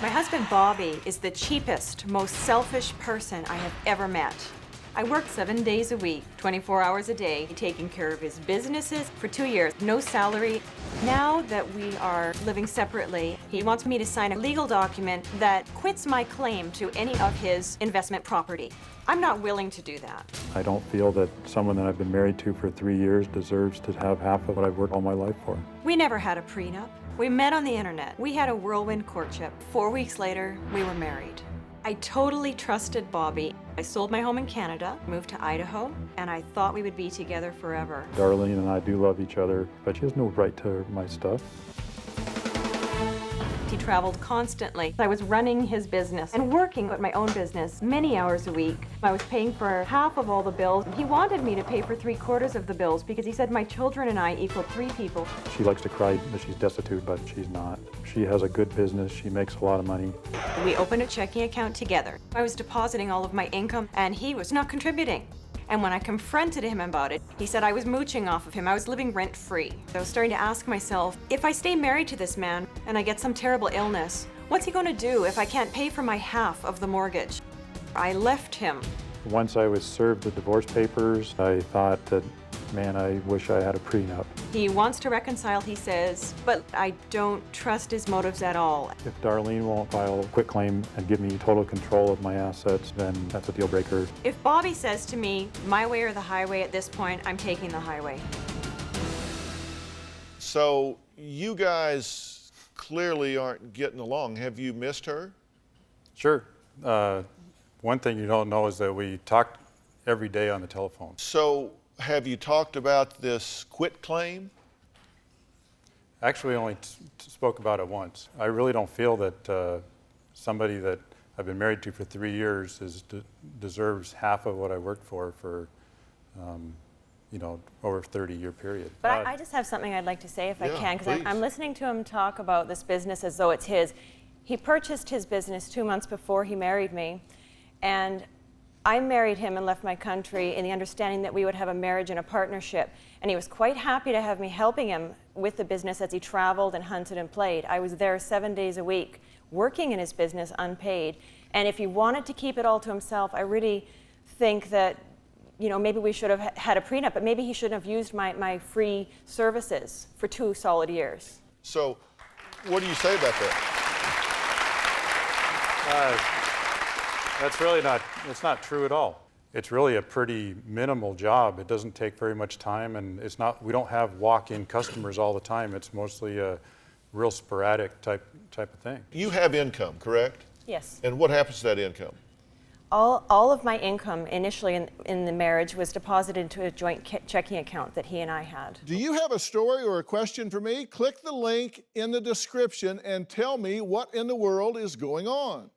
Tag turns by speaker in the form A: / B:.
A: My husband, Bobby, is the cheapest, most selfish person I have ever met. I worked 7 days a week, 24 hours a day, taking care of his businesses for 2 years, no salary. Now that we are living separately, he wants me to sign a legal document that quits my claim to any of his investment property. I'm not willing to do that.
B: I don't feel that someone that I've been married to for 3 years deserves to have half of what I've worked all my life for.
A: We never had a prenup. We met on the internet. We had a whirlwind courtship. 4 weeks later, we were married. I totally trusted Bobby. I sold my home in Canada, moved to Idaho, and I thought we would be together forever.
B: Darlene and I do love each other, but she has no right to my stuff.
A: He traveled constantly. I was running his business and working at my own business many hours a week. I was paying for half of all the bills. He wanted me to pay for 3/4 of the bills because he said my children and I equal 3 people.
B: She likes to cry that she's destitute, but she's not. She has a good business. She makes a lot of money.
A: We opened a checking account together. I was depositing all of my income and he was not contributing. And when I confronted him about it, he said I was mooching off of him. I was living rent-free. I was starting to ask myself, if I stay married to this man and I get some terrible illness, what's he going to do if I can't pay for my half of the mortgage? I left him.
B: Once I was served the divorce papers, I thought that, man, I wish I had a prenup.
A: He wants to reconcile, he says, but I don't trust his motives at all.
B: If Darlene won't file a quitclaim and give me total control of my assets, then that's a deal breaker.
A: If Bobby says to me, my way or the highway at this point, I'm taking the highway.
C: So you guys clearly aren't getting along. Have you missed her?
B: Sure. One thing you don't know is that we talked every day on the telephone.
C: So have you talked about this quitclaim?
B: Actually, I only spoke about it once. I really don't feel that somebody that I've been married to for 3 years deserves half of what I worked for over a 30-year period.
A: But I just have something I'd like to say if I can, because
C: please.
A: I'm listening to him talk about this business as though it's his. He purchased his business 2 months before he married me, and I married him and left my country in the understanding that we would have a marriage and a partnership. And he was quite happy to have me helping him with the business as he traveled and hunted and played. I was there 7 days a week, working in his business unpaid. And if he wanted to keep it all to himself, I really think that, maybe we should have had a prenup, but maybe he shouldn't have used my free services for 2 solid years.
C: So what do you say about that?
B: That's really it's not true at all. It's really a pretty minimal job. It doesn't take very much time, and we don't have walk-in customers all the time. It's mostly a real sporadic type of thing.
C: You have income, correct?
A: Yes.
C: And what happens to that income?
A: All of my income initially in the marriage was deposited into a joint checking account that he and I had.
D: Do you have a story or a question for me? Click the link in the description and tell me what in the world is going on.